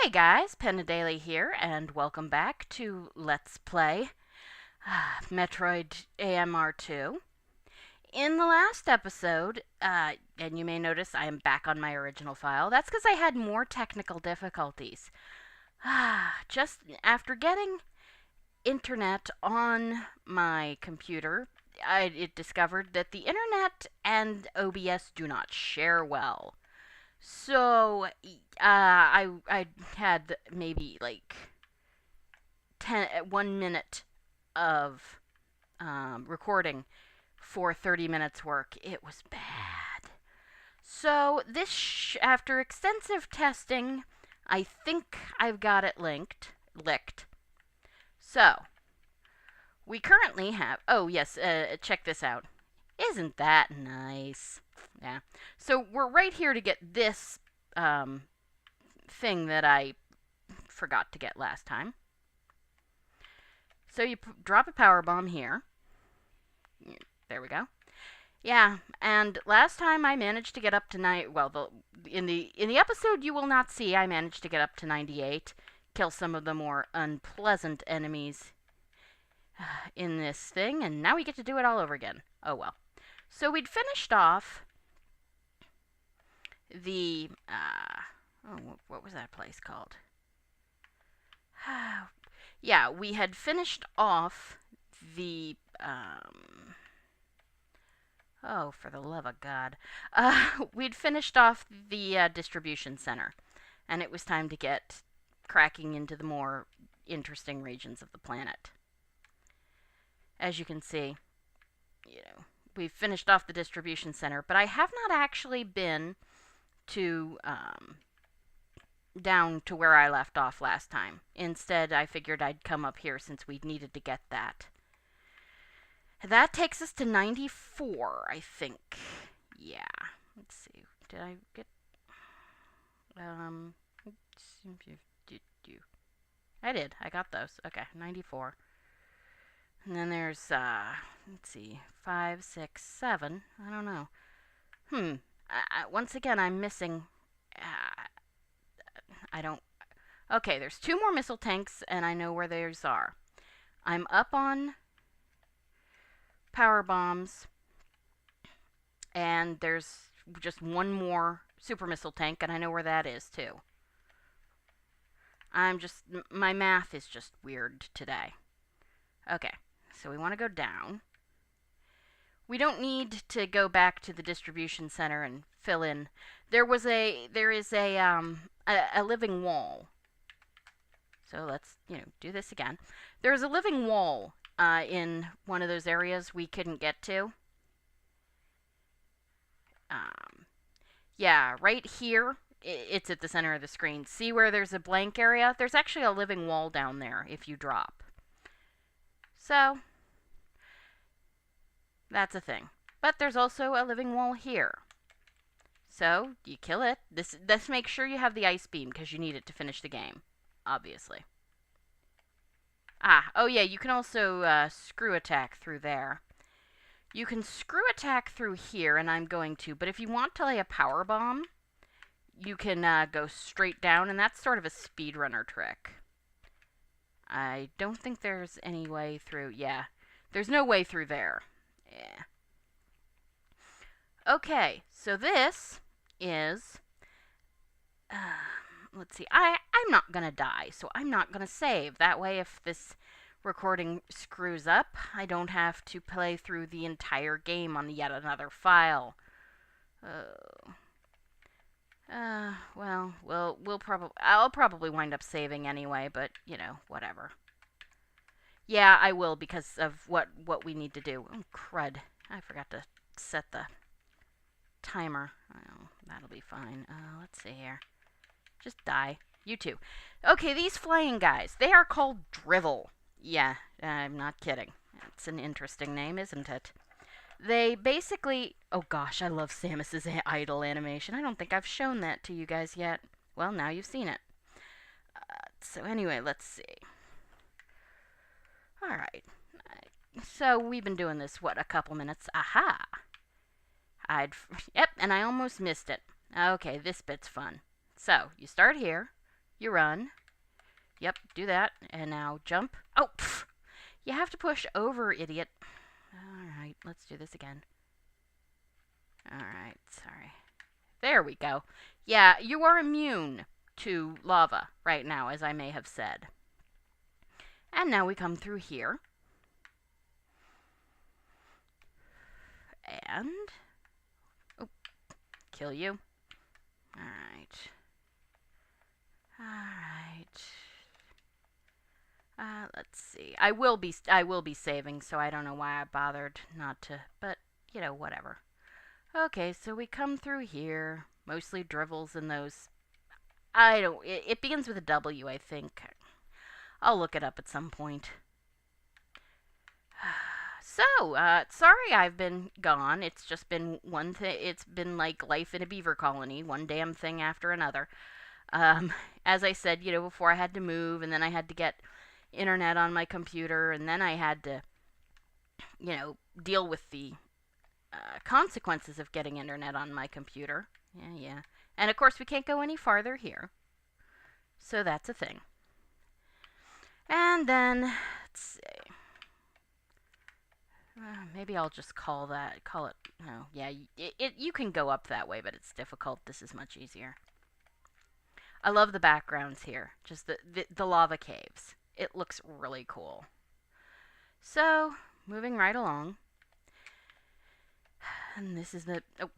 Hey guys, Daily here, and welcome back to Let's Play Metroid AMR2. In the last episode, and you may notice I am back on my original file, that's because I had more technical difficulties. Just after getting internet on my computer, it discovered that the internet and OBS do not share well. So, I had maybe like 1 minute of recording for 30 minutes work. It was bad. So after extensive testing, I think I've got it licked. So, we currently have, oh yes, check this out. Isn't that nice? Yeah. So we're right here to get this thing that I forgot to get last time. So you drop a power bomb here. There we go. Yeah, and last time I managed to get up to in the episode you will not see, I managed to get up to 98, kill some of the more unpleasant enemies in this thing, and now we get to do it all over again. Oh well. So we'd finished off the, what was that place called? Yeah, we had finished off the, oh, for the love of God. We'd finished off the distribution center, and it was time to get cracking into the more interesting regions of the planet. As you can see, we've finished off the distribution center, but I have not actually been to down to where I left off last time. Instead, I figured I'd come up here since we needed to get that. That takes us to 94, I think. Yeah. Let's see. Did I get... I did. I got those. Okay, 94. And then there's, let's see, 5, 6, 7. I don't know. Once again, I'm missing... I don't... Okay, there's 2 more missile tanks, and I know where theirs are. I'm up on power bombs, and there's just 1 more super missile tank, and I know where that is, too. My math is just weird today. Okay, so we want to go down. We don't need to go back to the distribution center and fill in. There is a living wall. So let's, do this again. There's a living wall in one of those areas we couldn't get to. Yeah, right here, it's at the center of the screen. See where there's a blank area? There's actually a living wall down there if you drop. So, that's a thing. But there's also a living wall here. So, you kill it. This makes sure you have the ice beam, because you need it to finish the game. Obviously. Oh yeah, you can also screw attack through there. You can screw attack through here, and I'm going to, but if you want to lay a power bomb, you can go straight down, and that's sort of a speedrunner trick. I don't think there's any way through. Yeah, there's no way through there. Yeah. Okay, so this is... let's see. I'm not gonna die, so I'm not gonna save. That way, if this recording screws up, I don't have to play through the entire game on yet another file. Well, I'll probably wind up saving anyway, but, whatever. Yeah, I will, because of what we need to do. Oh, crud. I forgot to set the timer. Oh, that'll be fine. Let's see here. Just die. You too. Okay, these flying guys. They are called Drivel. Yeah, I'm not kidding. It's an interesting name, isn't it? They basically... Oh gosh, I love Samus's idle animation. I don't think I've shown that to you guys yet. Well, now you've seen it. So anyway, let's see. Alright. So we've been doing this, a couple minutes. Aha! Yep, and I almost missed it. Okay, this bit's fun. So, you start here, You run. Yep, do that. And now jump. Oh, pff. You have to push over, idiot. Alright, let's do this again. Alright, sorry. There we go. Yeah, you are immune to lava right now, as I may have said. And now we come through here. And... oh, kill you. Alright. Alright. Let's see. I will be saving, so I don't know why I bothered not to, but, you know, whatever. Okay, so we come through here. Mostly drivels and those. I don't... it begins with a W, I think. I'll look it up at some point. So, sorry I've been gone. It's just been one thing. It's been like life in a beaver colony, one damn thing after another. As I said, you know, before I had to move, and then I had to get internet on my computer, and then I had to, you know, deal with the consequences of getting internet on my computer. Yeah. And of course, we can't go any farther here. So that's a thing. And then, let's see. Maybe I'll just call it, no, yeah, you can go up that way, but it's difficult. This is much easier. I love the backgrounds here, just the lava caves. It looks really cool. So, moving right along. And this is the... oh,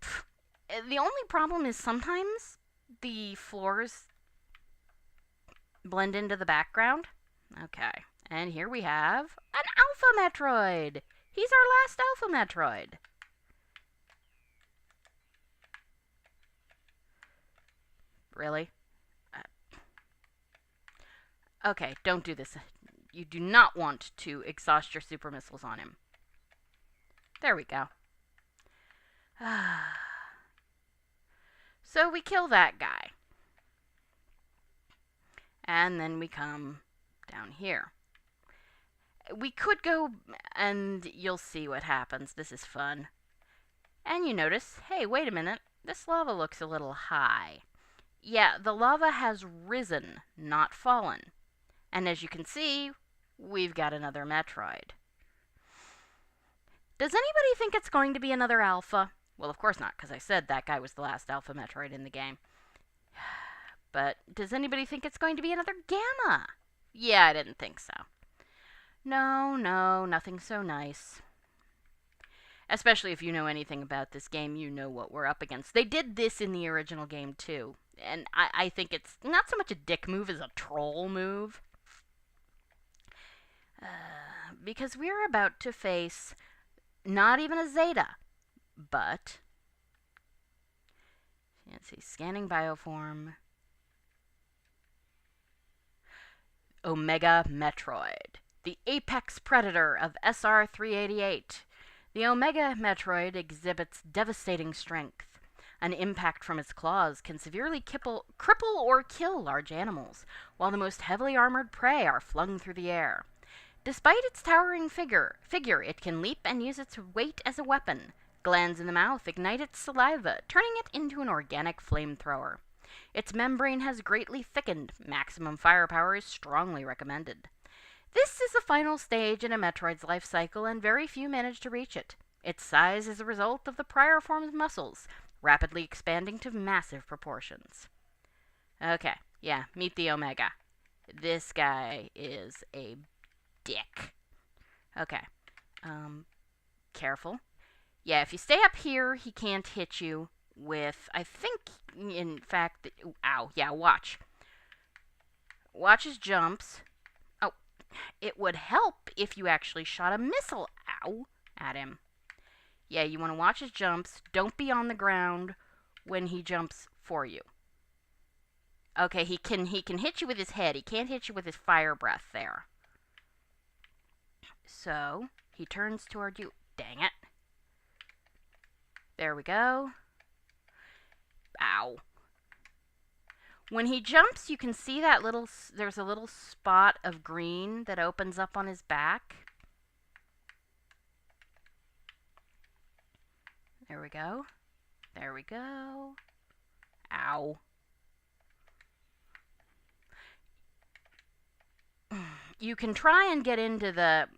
the only problem is sometimes the floors blend into the background. Okay. And here we have an Alpha Metroid. He's our last Alpha Metroid. Really? Okay, don't do this. You do not want to exhaust your super missiles on him. There we go. So we kill that guy. And then we come down here. We could go, and you'll see what happens. This is fun. And you notice, hey, wait a minute. This lava looks a little high. Yeah, the lava has risen, not fallen. And as you can see, we've got another Metroid. Does anybody think it's going to be another Alpha? Well, of course not, because I said that guy was the last Alpha Metroid in the game. But does anybody think it's going to be another Gamma? Yeah, I didn't think so. No, nothing so nice. Especially if you know anything about this game, you know what we're up against. They did this in the original game, too. And I think it's not so much a dick move as a troll move. Because we're about to face not even a Zeta, but... let's see, scanning bioform... Omega Metroid, the apex predator of SR-388. The Omega Metroid exhibits devastating strength. An impact from its claws can severely cripple or kill large animals, while the most heavily armored prey are flung through the air. Despite its towering figure, it can leap and use its weight as a weapon. Glands in the mouth ignite its saliva, turning it into an organic flamethrower. Its membrane has greatly thickened. Maximum firepower is strongly recommended. This is the final stage in a Metroid's life cycle, and very few manage to reach it. Its size is a result of the prior form's muscles, rapidly expanding to massive proportions. Okay, yeah, meet the Omega. This guy is a dick. Okay, careful. Yeah, if you stay up here, he can't hit you with, I think, in fact, ow, yeah, watch. Watch his jumps. Oh, it would help if you actually shot a missile, ow, at him. Yeah, you want to watch his jumps. Don't be on the ground when he jumps for you. Okay, he can hit you with his head. He can't hit you with his fire breath there. So, he turns toward you. Dang it. There we go. Ow. When he jumps, you can see that there's a little spot of green that opens up on his back. There we go. There we go. Ow. you can try and get into the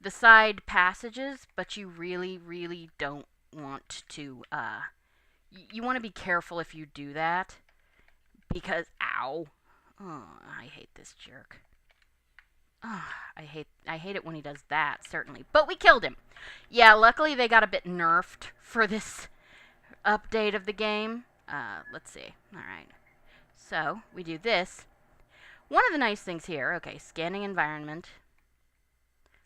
side passages, but you really don't want to. You want to be careful if you do that, because ow, oh, I hate this jerk. Oh, I hate it when he does that, certainly. But we killed him. Yeah, luckily they got a bit nerfed for this update of the game. Let's see. Alright. So, we do this. One of the nice things here, okay, scanning environment.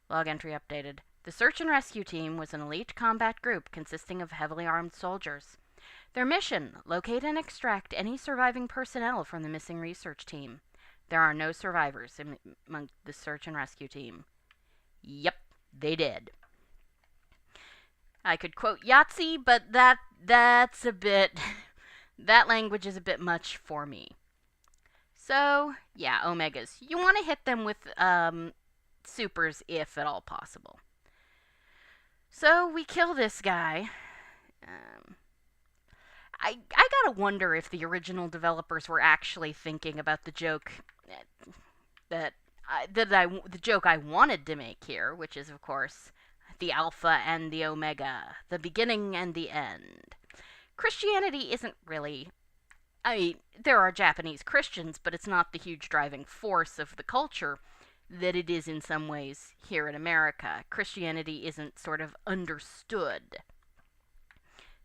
Log entry updated. The search and rescue team was an elite combat group consisting of heavily armed soldiers. Their mission, locate and extract any surviving personnel from the missing research team. There are no survivors among the search and rescue team. Yep, they did. I could quote Yahtzee, but that's a bit... that language is a bit much for me. So, yeah, Omegas. You want to hit them with supers if at all possible. So, we kill this guy. I gotta wonder if the original developers were actually thinking about the joke the joke I wanted to make here, which is, of course, the Alpha and the Omega, the beginning and the end. Christianity isn't really... I mean, there are Japanese Christians, but it's not the huge driving force of the culture that it is in some ways here in America. Christianity isn't sort of understood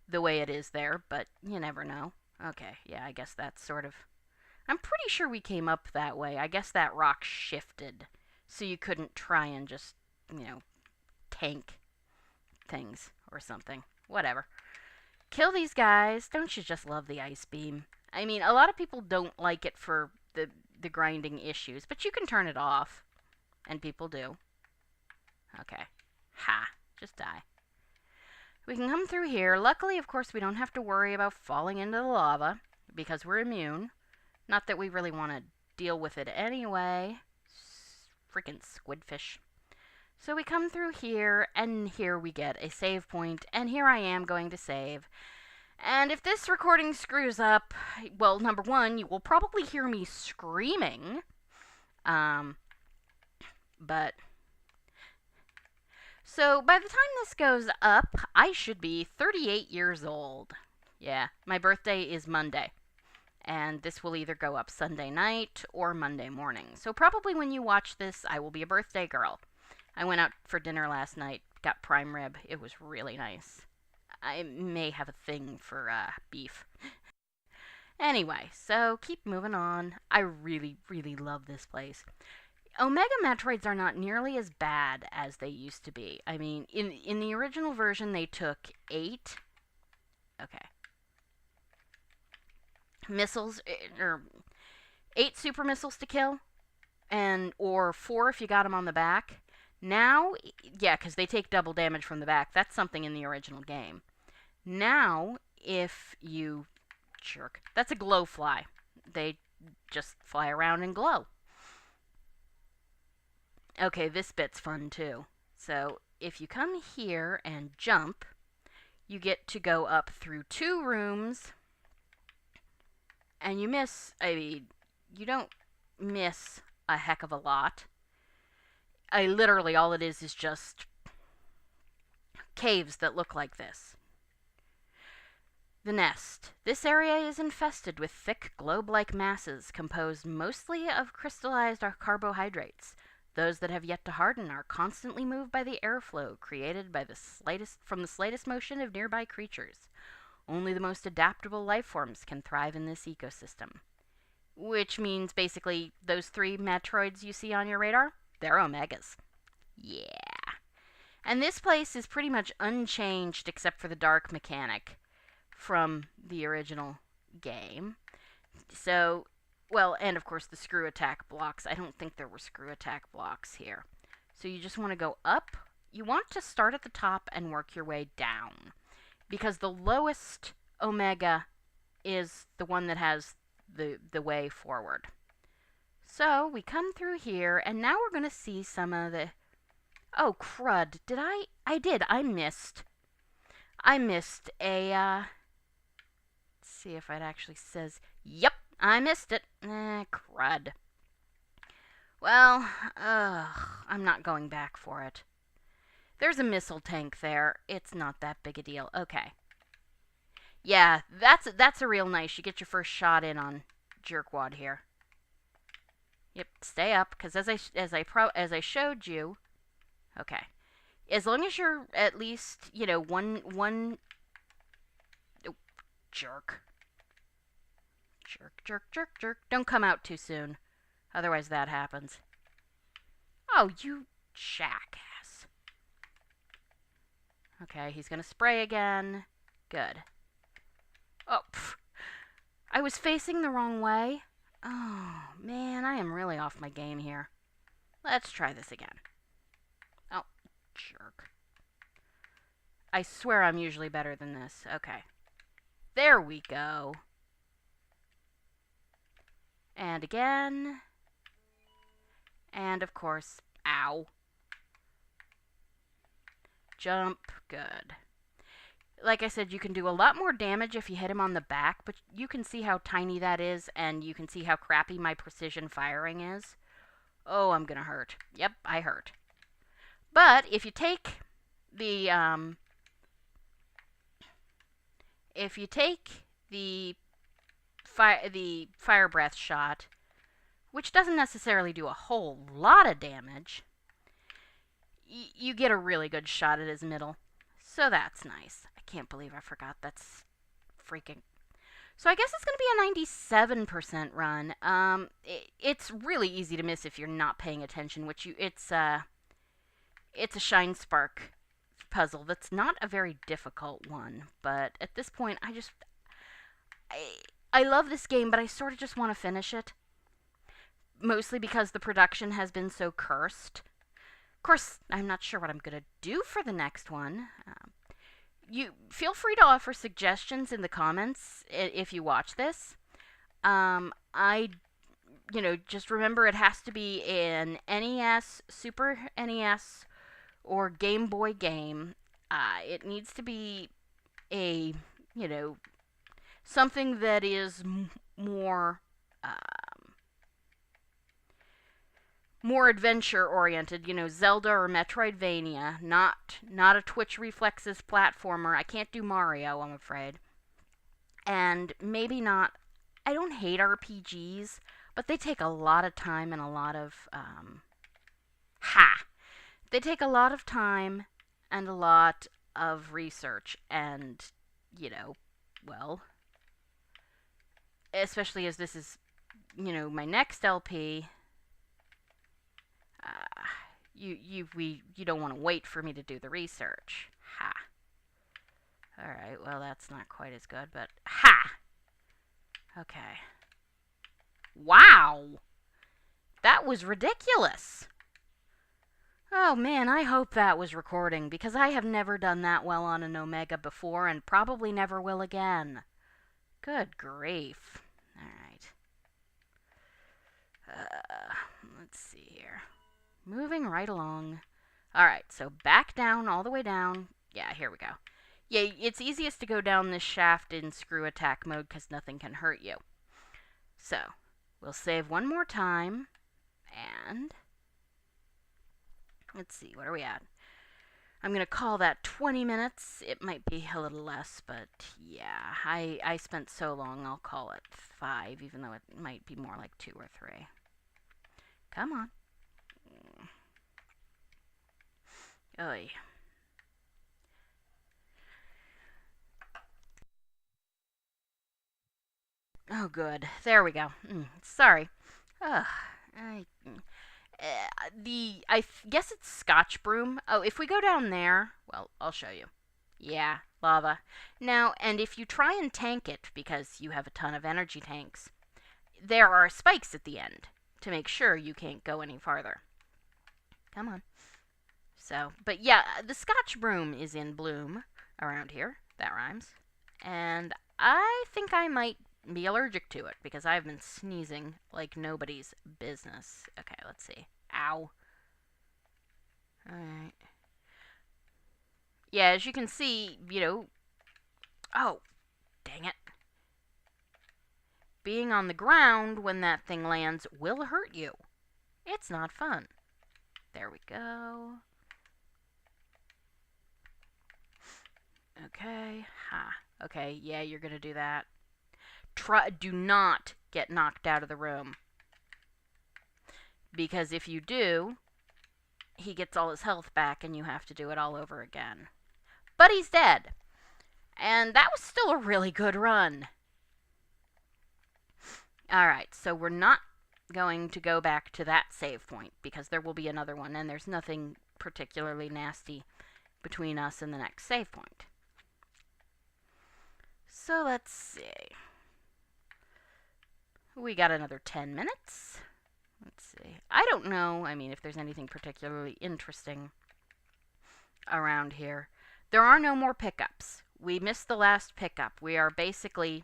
the way it is there, but you never know. Okay, yeah, I guess that's sort of... I'm pretty sure we came up that way. I guess that rock shifted, so you couldn't try and just, tank things or something. Whatever. Kill these guys. Don't you just love the ice beam? I mean, a lot of people don't like it for the grinding issues, but you can turn it off, and people do. Okay. Ha. Just die. We can come through here. Luckily, of course, we don't have to worry about falling into the lava, because we're immune. Not that we really want to deal with it anyway. Freaking squidfish. So we come through here, and here we get a save point, and here I am going to save. And if this recording screws up, well, number one, you will probably hear me screaming. But... So, by the time this goes up, I should be 38 years old. Yeah, my birthday is Monday. And this will either go up Sunday night or Monday morning. So probably when you watch this, I will be a birthday girl. I went out for dinner last night, got prime rib. It was really nice. I may have a thing for beef. Anyway, so keep moving on. I really love this place. Omega Metroids are not nearly as bad as they used to be. I mean, in the original version, they took 8... Okay. Missiles, or 8 super missiles to kill, or 4 if you got them on the back. Now, yeah, because they take double damage from the back. That's something in the original game. Now, if you... Jerk. That's a glow fly. They just fly around and glow. Okay, this bit's fun too. So, if you come here and jump, you get to go up through 2 rooms... And you miss, you don't miss a heck of a lot. Literally, all it is just caves that look like this. The nest. This area is infested with thick globe-like masses composed mostly of crystallized carbohydrates. Those that have yet to harden are constantly moved by the airflow created by from the slightest motion of nearby creatures. Only the most adaptable life forms can thrive in this ecosystem. Which means, basically, those 3 Metroids you see on your radar, they're Omegas. Yeah. And this place is pretty much unchanged except for the dark mechanic from the original game. So, well, and of course the screw attack blocks. I don't think there were screw attack blocks here. So you just want to go up. You want to start at the top and work your way down. Because the lowest Omega is the one that has the way forward. So, we come through here, and now we're going to see some of the... Oh, crud. Did I... I did. I missed a, Let's see if it actually says... Yep, I missed it. Crud. Well, I'm not going back for it. There's a missile tank there. It's not that big a deal. Okay. Yeah, that's a real nice. You get your first shot in on Jerkwad here. Yep, stay up, because as I showed you. Okay. As long as you're at least, one oh, jerk. Jerk, jerk, jerk, jerk. Don't come out too soon. Otherwise that happens. Oh, you jackass. Okay, he's gonna spray again. Good. Oh, pff. I was facing the wrong way. Oh, man, I am really off my game here. Let's try this again. Oh, jerk. I swear I'm usually better than this. Okay. There we go. And again. And, of course, ow. Jump. Good. Like I said, you can do a lot more damage if you hit him on the back, but you can see how tiny that is, and you can see how crappy my precision firing is. Oh, I'm gonna hurt. Yep, I hurt. But if you take the fire breath shot, which doesn't necessarily do a whole lot of damage, you get a really good shot at his middle. So that's nice. I can't believe I forgot. That's freaking... So I guess it's going to be a 97% run. It's really easy to miss if you're not paying attention, it's a Shine Spark puzzle that's not a very difficult one, but at this point I love this game, but I sort of just want to finish it. Mostly because the production has been so cursed. Of course, I'm not sure what I'm going to do for the next one. You feel free to offer suggestions in the comments if you watch this. Just remember it has to be an NES, Super NES, or Game Boy game. It needs to be a, something that is more adventure oriented, Zelda or Metroidvania, not a Twitch Reflexes platformer. I can't do Mario, I'm afraid. And maybe not... I don't hate RPGs, but they take a lot of time and a lot of... They take a lot of time and a lot of research, and, well... Especially as this is, my next LP... you don't want to wait for me to do the research. Ha. Alright, well, that's not quite as good, but... Ha! Okay. Wow! That was ridiculous! Oh, man, I hope that was recording, because I have never done that well on an Omega before, and probably never will again. Good grief. Alright. Let's see here. Moving right along. Alright, so back down, all the way down. Yeah, here we go. Yeah, it's easiest to go down this shaft in screw attack mode because nothing can hurt you. So, we'll save one more time. And... let's see, what are we at? I'm going to call that 20 minutes. It might be a little less, but yeah. I spent so long, I'll call it 5, even though it might be more like 2 or 3. Come on. Oy. Oh, good. There we go. Sorry. Ugh. I guess it's Scotch Broom. Oh, if we go down there, well, I'll show you. Yeah, lava. Now, and if you try and tank it, because you have a ton of energy tanks, there are spikes at the end to make sure you can't go any farther. Come on. So, but yeah, the Scotch Broom is in bloom around here. That rhymes. And I think I might be allergic to it because I've been sneezing like nobody's business. Okay, let's see. Ow. Alright. Yeah, as you can see, oh, dang it. Being on the ground when that thing lands will hurt you. It's not fun. There we go. Okay. Ha. Okay, yeah, you're gonna do that. Do not get knocked out of the room. Because if you do, he gets all his health back and you have to do it all over again. But he's dead. And that was still a really good run. Alright, so we're not going to go back to that save point because there will be another one and there's nothing particularly nasty between us and the next save point. So let's see. We got another 10 minutes. Let's see. I don't know, I mean, if there's anything particularly interesting around here. There are no more pickups. We missed the last pickup. We are basically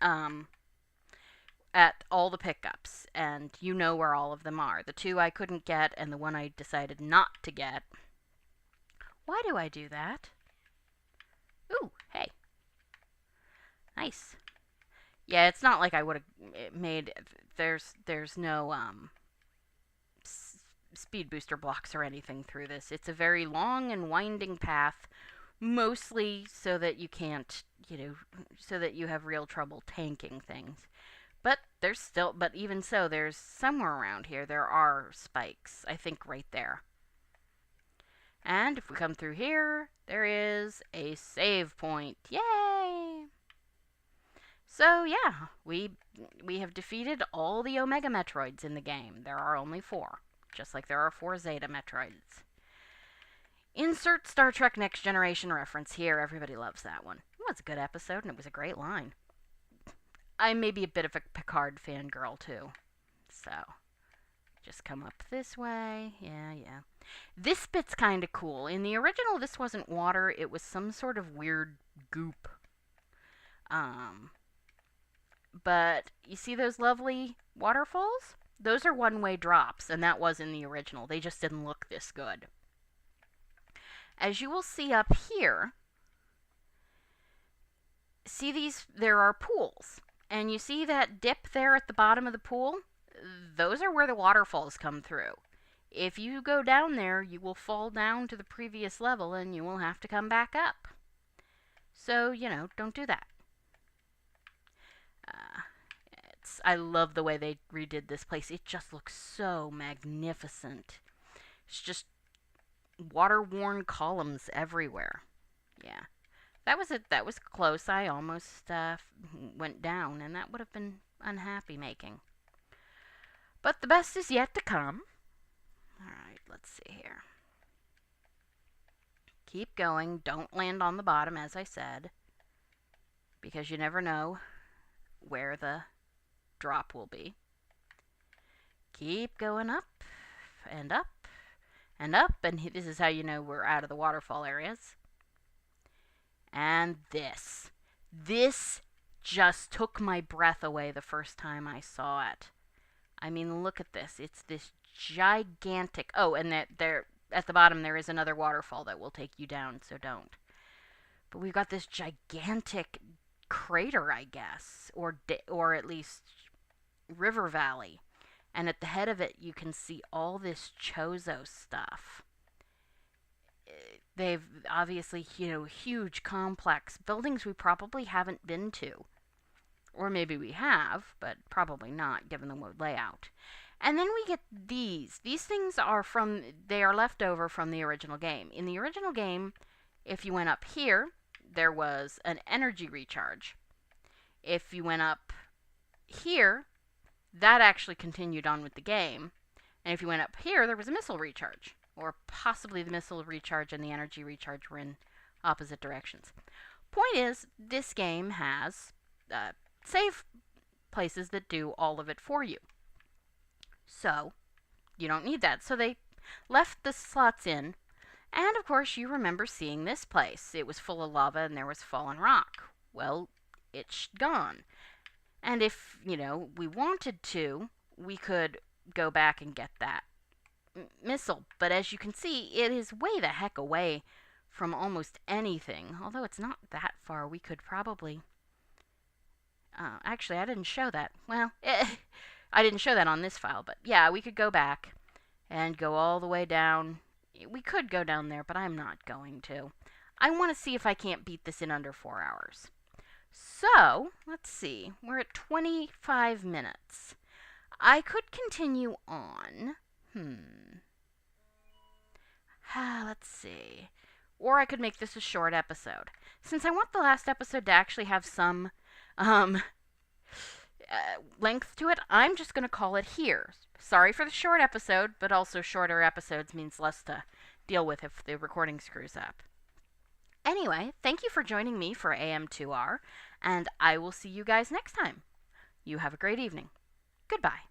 at all the pickups, and you know where all of them are. The 2 I couldn't get, and the 1 I decided not to get. Why do I do that? Ooh, hey. Nice. Yeah, it's not like I would have made... There's no speed booster blocks or anything through this. It's a very long and winding path, mostly so that you can't, so that you have real trouble tanking things. But but even so, there's somewhere around here, there are spikes, I think right there. And if we come through here, there is a save point. Yay! So yeah, we have defeated all the Omega Metroids in the game. There are only 4, just like there are 4 Zeta Metroids. Insert Star Trek Next Generation reference here. Everybody loves that one. It was a good episode, and it was a great line. I may be a bit of a Picard fangirl, too. So, just come up this way. Yeah. This bit's kind of cool. In the original, this wasn't water. It was some sort of weird goop. But you see those lovely waterfalls? Those are one-way drops, and that was in the original. They just didn't look this good. As you will see up here, see these, there are pools. And you see that dip there at the bottom of the pool? Those are where the waterfalls come through. If you go down there, you will fall down to the previous level and you will have to come back up. So, don't do that. I love the way they redid this place. It just looks so magnificent. It's just water-worn columns everywhere. Yeah. That was close. I almost went down, and that would have been unhappy making. But the best is yet to come. Alright, let's see here. Keep going. Don't land on the bottom, as I said, because you never know where the drop will be. Keep going up, and up, and up, and this is how you know we're out of the waterfall areas. And this just took my breath away the first time I saw it. I mean, look at this. It's this gigantic... Oh, and there at the bottom there is another waterfall that will take you down, so don't. But we've got this gigantic crater, I guess, or at least river valley. And at the head of it, you can see all this Chozo stuff. They've obviously, huge, complex buildings we probably haven't been to. Or maybe we have, but probably not, given the layout. And then we get these. These things they are left over from the original game. In the original game, if you went up here, there was an energy recharge. If you went up here, that actually continued on with the game. And if you went up here, there was a missile recharge. Or possibly the missile recharge and the energy recharge were in opposite directions. Point is, this game has save places that do all of it for you. So, you don't need that. So they left the slots in. And, of course, you remember seeing this place. It was full of lava and there was fallen rock. Well, it's gone. And if, we wanted to, we could go back and get that missile. But as you can see, it is way the heck away from almost anything. Although it's not that far, we could probably... actually, I didn't show that. Well, I didn't show that on this file, but yeah, we could go back and go all the way down. We could go down there, but I'm not going to. I want to see if I can't beat this in under 4 hours. So, let's see. We're at 25 minutes. I could continue on. Let's see. Or I could make this a short episode. Since I want the last episode to actually have some length to it, I'm just going to call it here. Sorry for the short episode, but also shorter episodes means less to deal with if the recording screws up. Anyway, thank you for joining me for AM2R, and I will see you guys next time. You have a great evening. Goodbye.